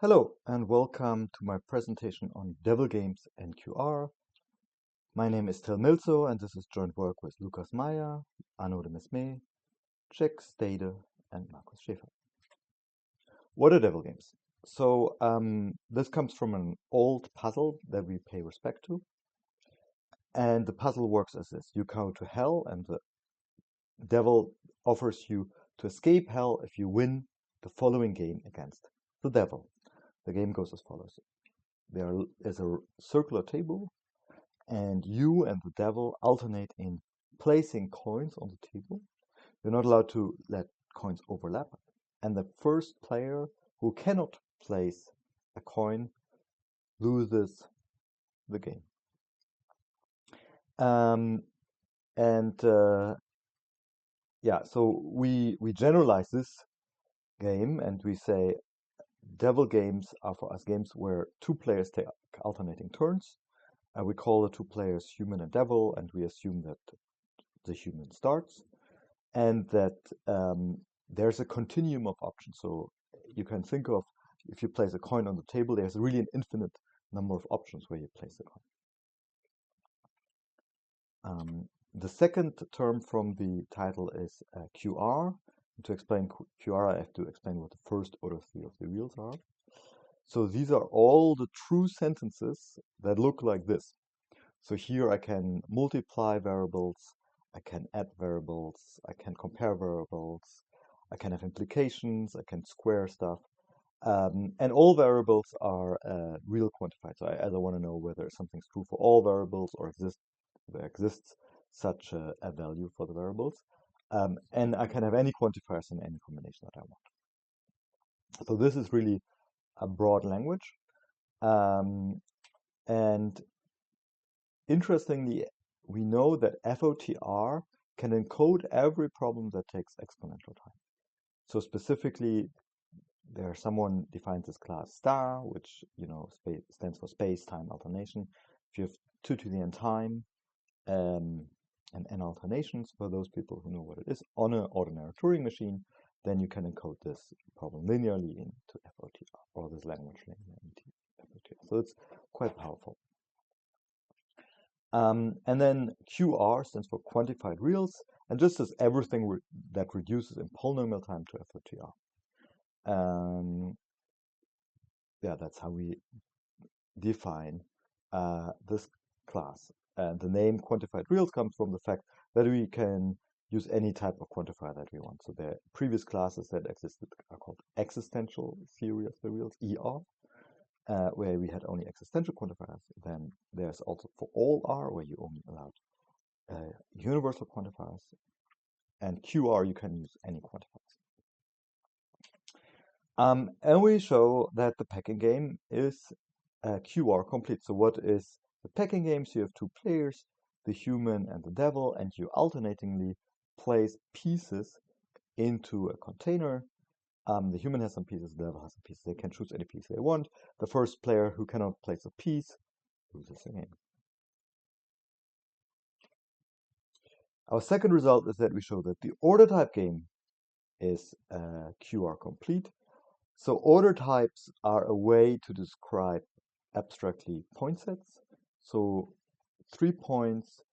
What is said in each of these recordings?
Hello and welcome to my presentation on devil games and QR. My name is Till Milzo and this is joint work with Lukas Meyer, Arnaud de Mesme, Jack Stade and Markus Schäfer. What are devil games? So this comes from an old puzzle that we pay respect to. And the puzzle works as this. You go to hell and the devil offers you to escape hell if you win the following game against the devil. The game goes as follows. There is a circular table, and you and the devil alternate in placing coins on the table. You're not allowed to let coins overlap, and the first player who cannot place a coin loses the game. So we generalize this game and we say devil games are for us games where two players take alternating turns. We call the two players human and devil, and we assume that the human starts, and that there's a continuum of options. So you can think of, if you place a coin on the table, there's really an infinite number of options where you place the coin. The second term from the title is QR. To explain QR, I have to explain what the first order theory of the reals are. So these are all the true sentences that look like this. So here I can multiply variables, I can add variables, I can compare variables, I can have implications, I can square stuff. And all variables are real quantified. So I either want to know whether something's true for all variables or there exists such a value for the variables. And I can have any quantifiers in any combination that I want. So this is really a broad language. And interestingly, we know that FOTR can encode every problem that takes exponential time. So specifically, someone defines this class star, which stands for space-time alternation. If you have 2 to the n time and n alternations, for those people who know what it is, on an ordinary Turing machine, then you can encode this problem linearly into FOTR, or this language linearly into FOTR. So it's quite powerful. And then QR stands for Quantified Reals, and just as everything that reduces in polynomial time to FOTR. That's how we define this class. And the name Quantified Reals comes from the fact that we can use any type of quantifier that we want. So the previous classes that existed are called existential theory of the reals, ER. Where we had only existential quantifiers. Then there's also for all R, where you only allowed universal quantifiers. And QR, you can use any quantifiers. And we show that the packing game is QR complete. So what is the packing game? So you have two players, the human and the devil, and you alternatingly place pieces into a container. The human has some pieces, the devil has some pieces. They can choose any piece they want. The first player who cannot place a piece loses the game. Our second result is that we show that the order type game is QR complete. So order types are a way to describe abstractly point sets. So 3 points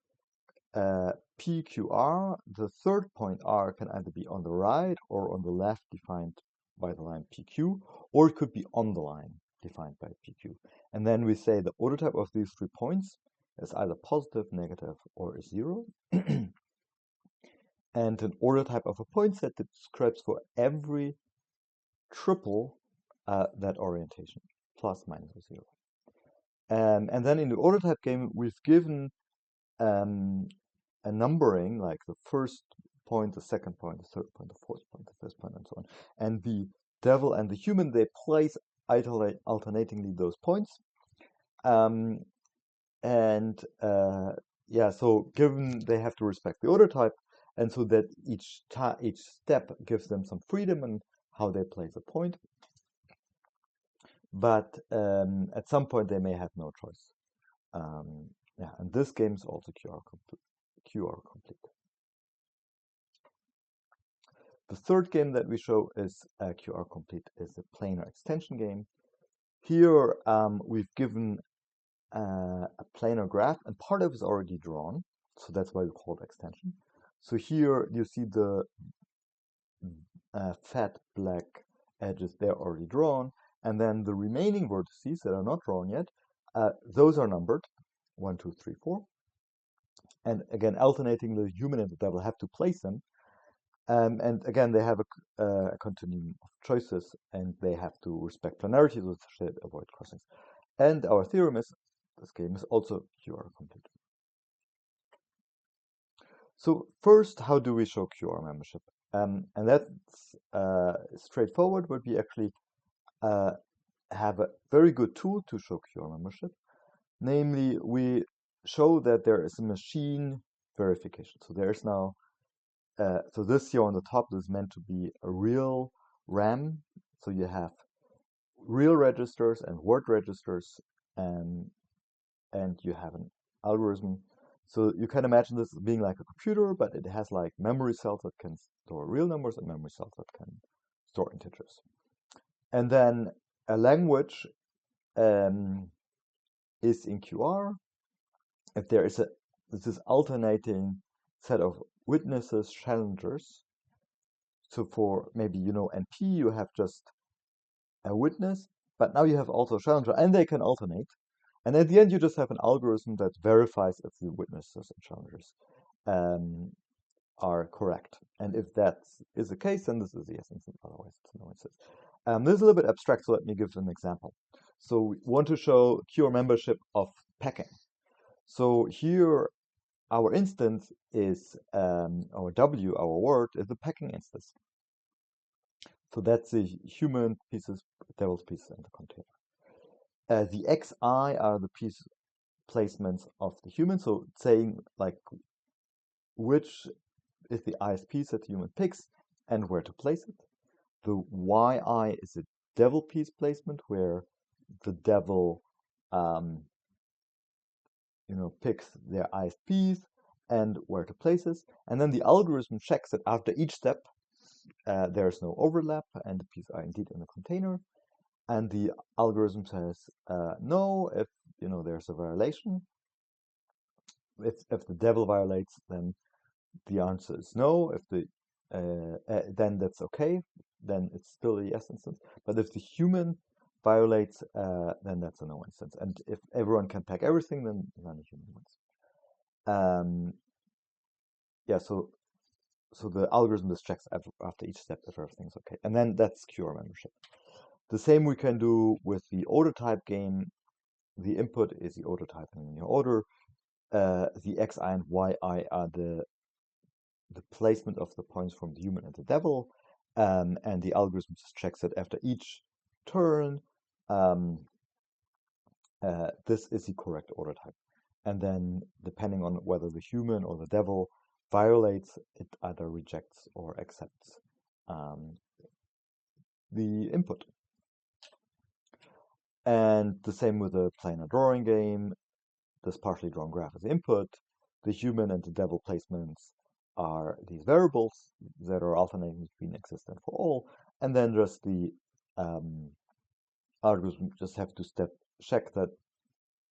PQR. The third point R can either be on the right or on the left, defined by the line PQ, or it could be on the line defined by PQ. And then we say the order type of these 3 points is either positive, negative, or is 0. And an order type of a point set that describes for every triple that orientation, plus, minus, or 0. And then in the order type game, we've given a numbering, like the first point, the second point, the third point, the fourth point, the fifth point, and so on. And the devil and the human, they place alternatingly those points. So given they have to respect the order type, and so that each step gives them some freedom in how they place a point. But at some point they may have no choice. And this game is also QR complete. The third game that we show is QR complete is a planar extension game. Here we've given a planar graph, and part of it is already drawn, so that's why we call it extension. So here you see the fat black edges, they're already drawn, and then the remaining vertices that are not drawn yet, those are numbered 1, 2, 3, 4. And again, alternating, the human and the devil have to place them. And again, they have a continuum of choices, and they have to respect planarity, so they avoid crossings. And our theorem is, this game is also QR complete. So first, how do we show QR membership? And that's straightforward, but we actually have a very good tool to show QR membership. Namely, we show that there is a machine verification. So there's now, so this here on the top is meant to be a real RAM. So you have real registers and word registers, and you have an algorithm. So you can imagine this as being like a computer, but it has like memory cells that can store real numbers and memory cells that can store integers. And then a language is in QR. If there is this alternating set of witnesses, challengers. So for maybe, NP, you have just a witness, but now you have also a challenger, and they can alternate. And at the end, you just have an algorithm that verifies if the witnesses and challengers are correct. And if that is the case, then this is the yes instance, otherwise it's no instance. This is a little bit abstract, so let me give an example. So we want to show QR membership of packing. So here, our instance is, our W, our word, is the packing instance. So that's the human pieces, devil's pieces, and the container. The XI are the piece placements of the human, so saying like which is the IS piece that the human picks and where to place it. The YI is a devil piece placement where the devil picks their ISPs and where to place it. And then the algorithm checks that after each step there's no overlap and the pieces are indeed in the container. And the algorithm says no if there's a violation. If the devil violates, then the answer is no. If the then that's okay. Then it's still a yes instance. But if the human violates, then that's a no instance. And if everyone can pack everything, then the human wins. Yeah. So the algorithm just checks after each step if everything's okay, and then that's QR membership. The same we can do with the order type game. The input is the order type in your order. The XI and YI are the placement of the points from the human and the devil, and the algorithm just checks that after each turn, this is the correct order type. And then, depending on whether the human or the devil violates, it either rejects or accepts the input. And the same with the planar drawing game. This partially drawn graph is the input. The human and the devil placements are these variables that are alternating between exist and for all. And then just the algorithm just have to check that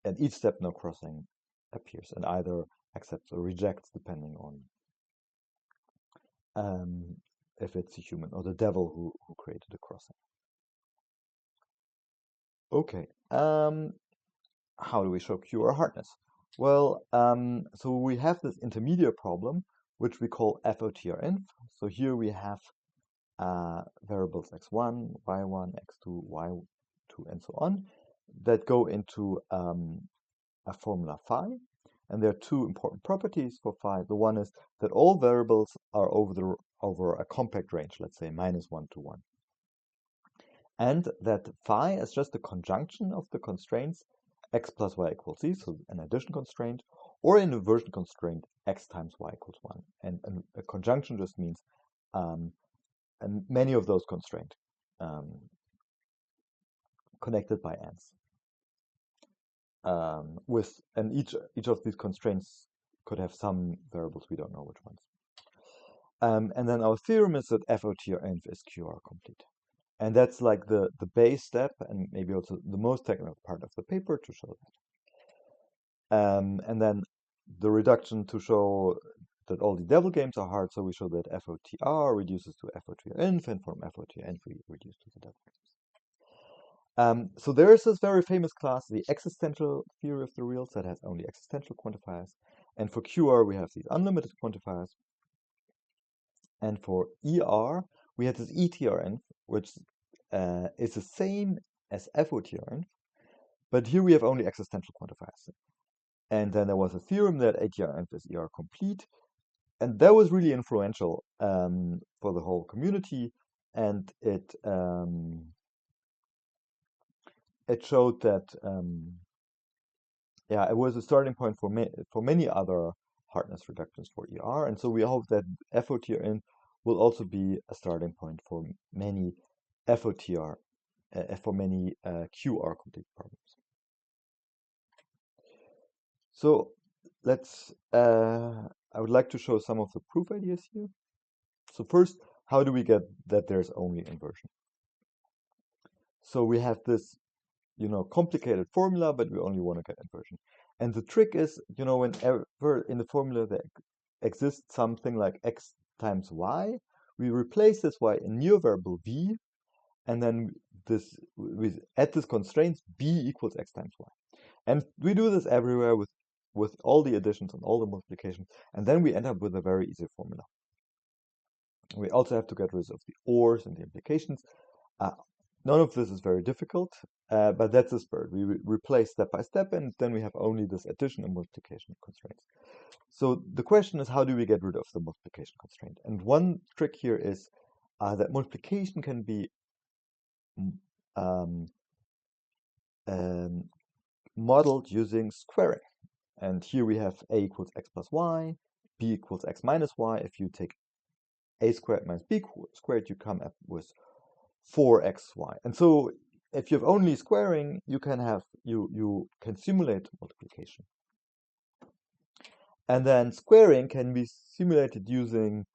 at each step no crossing appears and either accepts or rejects depending on if it's the human or the devil who created the crossing. Okay, how do we show QR hardness? Well, so we have this intermediate problem, which we call FOTRINV. So here we have variables x1, y1, x2, y2, and so on, that go into a formula phi. And there are two important properties for phi. The one is that all variables are over a compact range, let's say -1 to 1. And that phi is just a conjunction of the constraints x plus y equals z, so an addition constraint, or an inversion constraint x times y equals 1. And a conjunction just means many of those constraints connected by ends. And each of these constraints could have some variables, we don't know which ones. And then our theorem is that FOTRINV is QR complete. And that's like the base step, and maybe also the most technical part of the paper to show that. And then the reduction to show that all the devil games are hard, so we show that FOTR reduces to FOTRINV, and from FOTRINV we reduce to the devil games. So there is this very famous class, the existential theory of the reals, that has only existential quantifiers. And for QR, we have these unlimited quantifiers. And for ER, we have this ETRN, which is the same as FOTRN, but here we have only existential quantifiers. And then there was a theorem that ATRN is ER complete, and that was really influential for the whole community, and it showed that yeah, it was a starting point for many other hardness reductions for ER, and so we hope that FOTRN will also be a starting point for many FOTR, for many QR complete problems. So let's, I would like to show some of the proof ideas here. So first, how do we get that there's only inversion? So we have this, complicated formula, but we only want to get inversion. And the trick is, whenever in the formula there exists something like x times y, we replace this y in new variable v, and then we add this constraint b equals x times y. And we do this everywhere with all the additions and all the multiplications, and then we end up with a very easy formula. We also have to get rid of the ors and the implications. None of this is very difficult, but that's the spirit. We replace step by step, and then we have only this addition and multiplication constraints. So the question is, how do we get rid of the multiplication constraint? And one trick here is that multiplication can be modeled using squaring. And here we have a equals x plus y, b equals x minus y. If you take a squared minus b squared, you come up with 4xy. And so if you have only squaring, you can simulate multiplication. And then squaring can be simulated using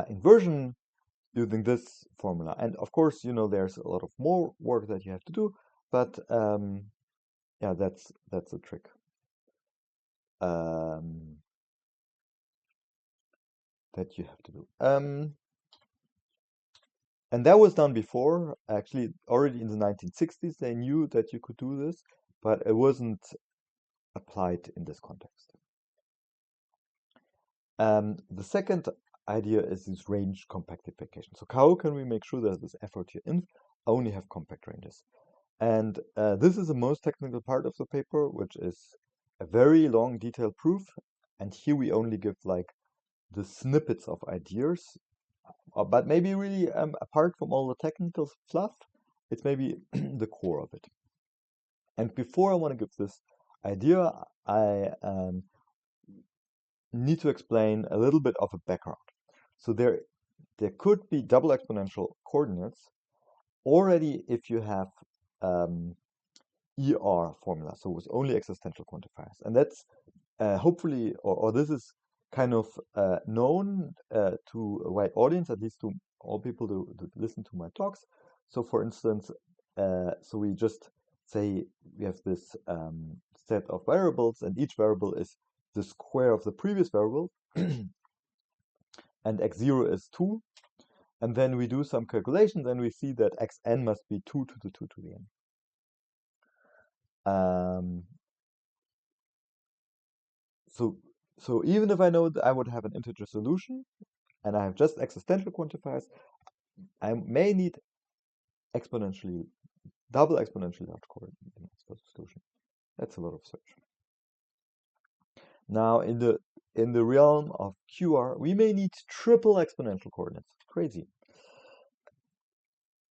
inversion, using this formula. And of course, there's a lot of more work that you have to do, but yeah, that's a trick. That you have to do. And that was done before. Actually, already in the 1960s, they knew that you could do this, but it wasn't applied in this context. The second idea is this range compactification. So how can we make sure that this FOTRINV only have compact ranges? And this is the most technical part of the paper, which is a very long detailed proof. And here we only give like the snippets of ideas, but maybe really apart from all the technical fluff, it's maybe the core of it. And before I want to give this idea, I need to explain a little bit of a background. So there could be double exponential coordinates already if you have ER formula, so with only existential quantifiers. And that's hopefully, or this is kind of known to a wide audience, at least to all people to listen to my talks. So for instance, so we just say we have this set of variables, and each variable is the square of the previous variable, and x0 is 2. And then we do some calculations, and we see that xn must be 2 to the 2 to the n. So even if I know that I would have an integer solution, and I have just existential quantifiers, I may need double exponentially large coordinates for the solution. That's a lot of search. Now in the realm of QR, we may need triple exponential coordinates. Crazy.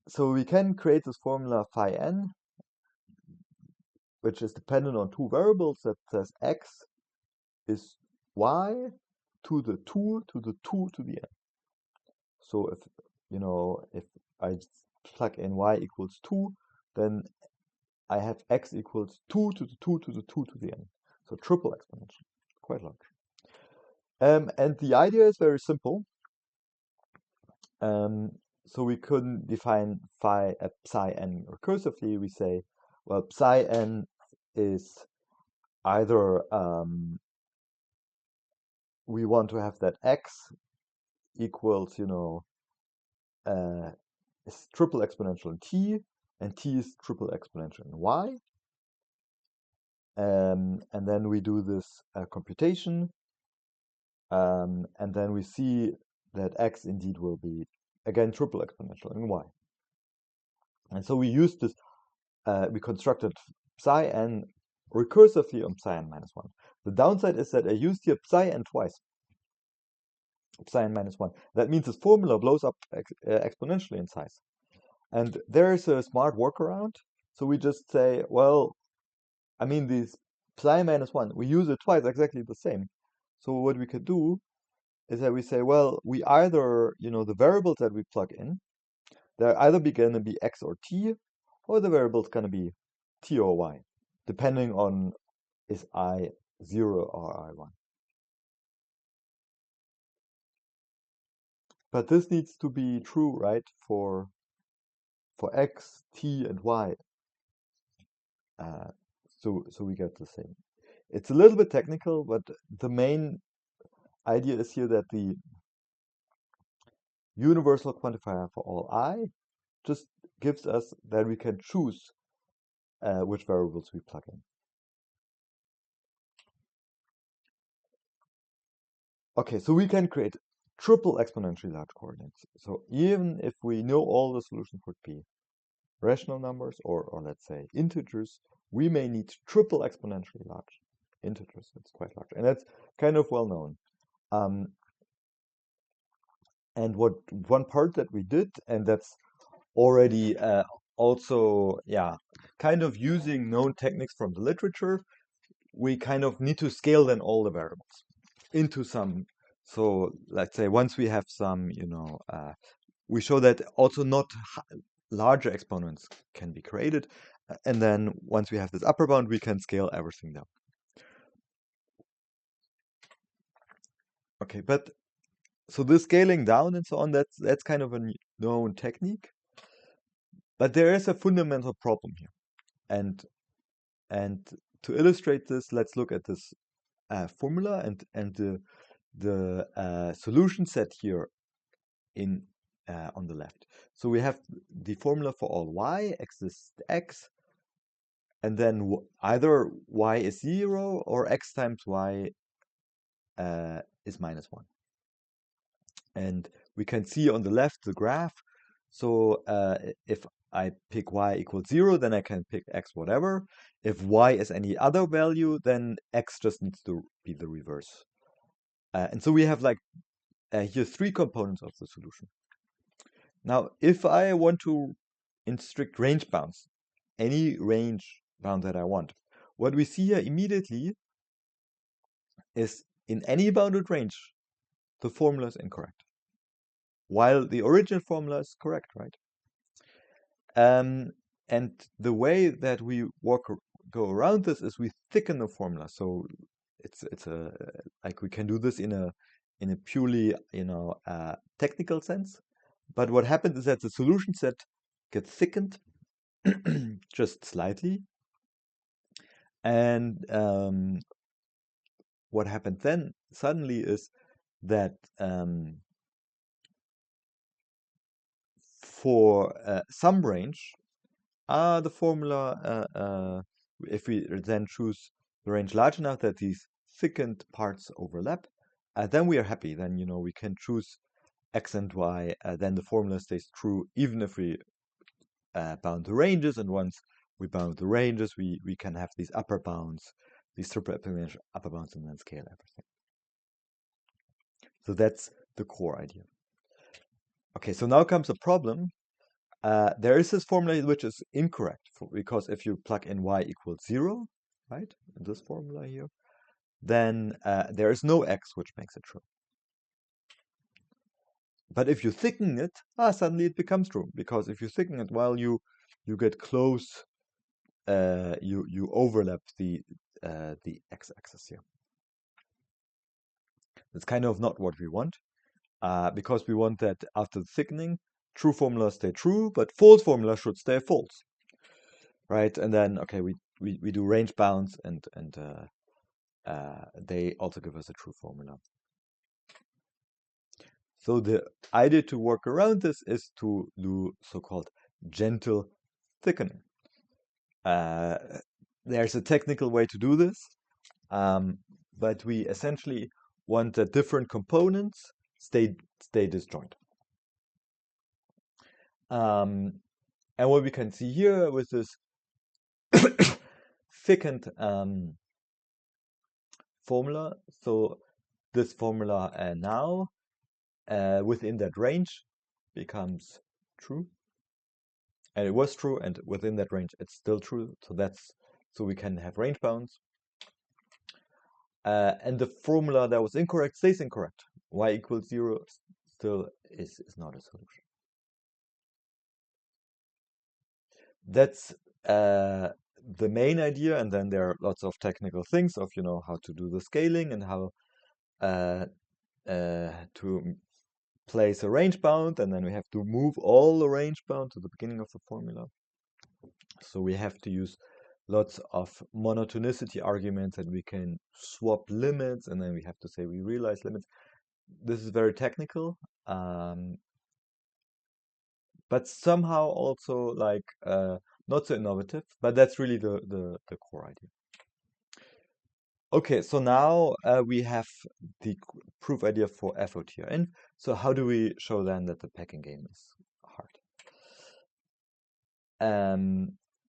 So we can create this formula phi n, which is dependent on two variables, that says x is y to the 2 to the 2 to the n. So if I plug in y equals 2, then I have x equals 2 to the 2 to the 2 to the n. So triple exponential, quite large. And the idea is very simple. so we couldn't define psi n recursively. We say, well, psi n is either we want to have that x equals, is triple exponential in t, and t is triple exponential in y. And then we do this computation, and then we see that x indeed will be, again, triple exponential in y. And so we used this, we constructed psi n recursively on psi n minus 1. The downside is that I used here psi n twice, psi n minus 1. That means this formula blows up exponentially in size. And there is a smart workaround. So we just say, well, I mean, this psi minus 1, we use it twice, exactly the same. So what we could do is that we say, well, we either, the variables that we plug in, they're either going to be x or t, or the variable's going to be t or y, depending on is I 0 or I 1. But this needs to be true, right, for x, t, and y. So we get the same. It's a little bit technical, but the main idea is here that the universal quantifier for all I just gives us that we can choose which variables we plug in. Okay, so we can create triple exponentially large coordinates. So even if we know all the solutions would be rational numbers or let's say integers, we may need triple exponentially large integers. It's quite large, and that's kind of well known. And one part that we did, and that's already also, kind of using known techniques from the literature, we kind of need to scale then all the variables into some. So let's say once we have some, we show that also not larger exponents can be created. And then once we have this upper bound, we can scale everything down. Okay, but so this scaling down and so on, that's kind of a known technique. But there is a fundamental problem here. And to illustrate this, let's look at this formula and the solution set here in on the left. So we have the formula for all y, x is x, and then either y is 0 or x times y is minus 1. And we can see on the left the graph. So if I pick y equals 0, then I can pick x whatever. If y is any other value, then x just needs to be the reverse. And so we have like here 3 components of the solution. Now, if I want to in strict range bounds, any range bound that I want, what we see here immediately is in any bounded range, the formula is incorrect, while the original formula is correct, right? And the way that we go around this is we thicken the formula. So it's a like we can do this in a purely technical sense. But what happens is that the solution set gets thickened just slightly, and what happened then suddenly is that for some range, the formula, if we then choose the range large enough that these thickened parts overlap, then we are happy. Then we can choose x and y. Then the formula stays true even if we bound the ranges. And once we bound the ranges, we can have these upper bounds, these triple exponential upper bounds, and then scale everything. So that's the core idea. Okay, so now comes a problem. There is this formula which is incorrect because if you plug in y equals 0, right, in this formula here, then there is no x which makes it true. But if you thicken it, suddenly it becomes true, because if you thicken it, while you get close, you overlap the x-axis here. That's kind of not what we want, because we want that after the thickening, true formulas stay true, but false formula should stay false, right? And then, okay, we do range bounds, and they also give us a true formula. So the idea to work around this is to do so-called gentle thickening. There's a technical way to do this, but we essentially want that different components stay disjoint. And what we can see here with this thickened formula, so this formula now within that range becomes true, and it was true, and within that range it's still true. So we can have range bounds, and the formula that was incorrect stays incorrect. Y equals 0 still is not a solution. That's the main idea, and then there are lots of technical things of how to do the scaling and how to place a range bound, and then we have to move all the range bound to the beginning of the formula. So we have to use lots of monotonicity arguments, and we can swap limits, and then we have to say we realize limits. This is very technical, but somehow also like not so innovative, but that's really the core idea. Okay, so now we have the proof idea for FOTRINV. So how do we show then that the packing game is hard?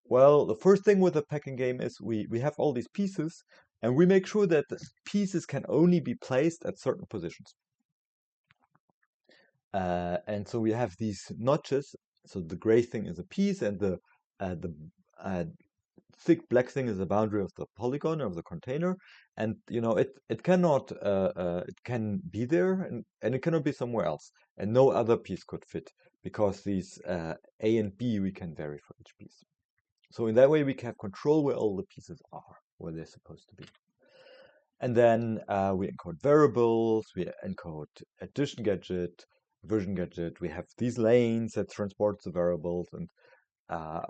Well, the first thing with the packing game is we have all these pieces, and we make sure that the pieces can only be placed at certain positions. And so we have these notches. So the gray thing is a piece, and the thick black thing is the boundary of the polygon or of the container, and it cannot it can be there, and it cannot be somewhere else, and no other piece could fit, because these A and B we can vary for each piece. So in that way we can have control where all the pieces are, where they're supposed to be. And then we encode variables, we encode addition gadget, inversion gadget, we have these lanes that transport the variables, and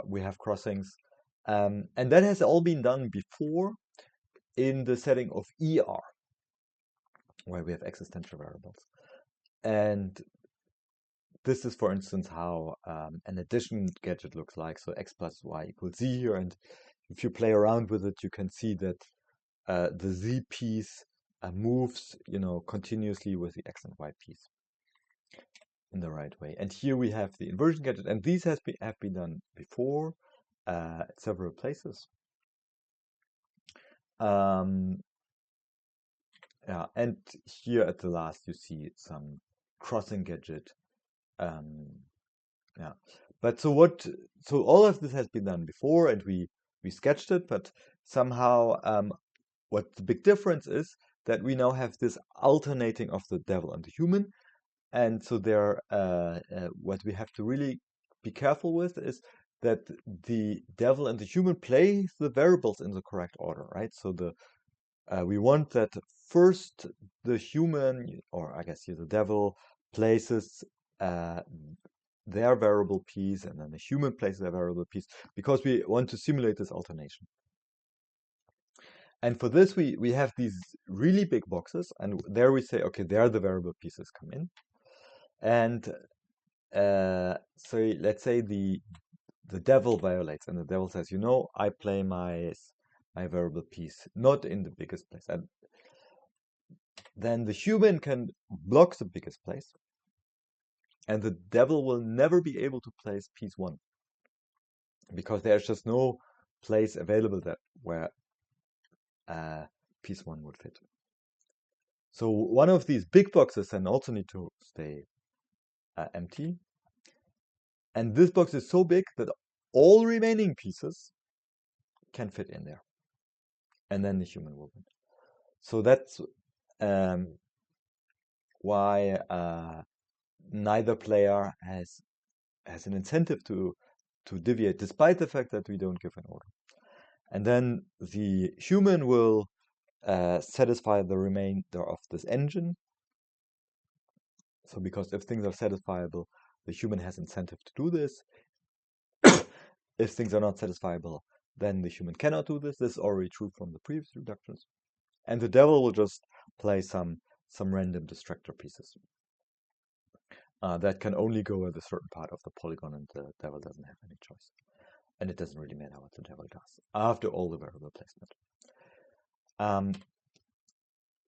we have crossings. And that has all been done before in the setting of ER, where we have existential variables. And this is, for instance, how an addition gadget looks like. So x plus y equals z here. And if you play around with it, you can see that the z piece moves, continuously with the x and y piece in the right way. And here we have the inversion gadget, and these have been done before at several places. Yeah, and here at the last you see some crossing gadget. Yeah, but so all of this has been done before, and we sketched it, but somehow what the big difference is that we now have this alternating of the devil and the human. And so what we have to really be careful with is that the devil and the human place the variables in the correct order, right? So we want that first the human, or I guess here the devil, places their variable piece, and then the human places their variable piece, because we want to simulate this alternation. And for this, we have these really big boxes, and there we say, okay, there the variable pieces come in. And so let's say the devil violates, and the devil says, I play my variable piece not in the biggest place. And then the human can block the biggest place, and the devil will never be able to place piece 1, because there's just no place available where piece 1 would fit. So one of these big boxes then also need to stay empty. And this box is so big that all remaining pieces can fit in there. And then the human will win. So that's why neither player has an incentive to deviate, despite the fact that we don't give an order. And then the human will satisfy the remainder of this engine. So because if things are satisfiable, the human has incentive to do this. If things are not satisfiable, then the human cannot do this. This is already true from the previous reductions. And the devil will just play some random distractor pieces that can only go at a certain part of the polygon, and the devil doesn't have any choice. And it doesn't really matter what the devil does after all the variable placement.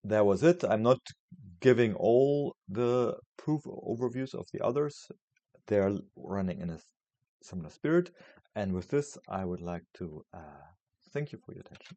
That was it. I'm not giving all the proof overviews of the others. They're running in a similar spirit. And with this, I would like to thank you for your attention.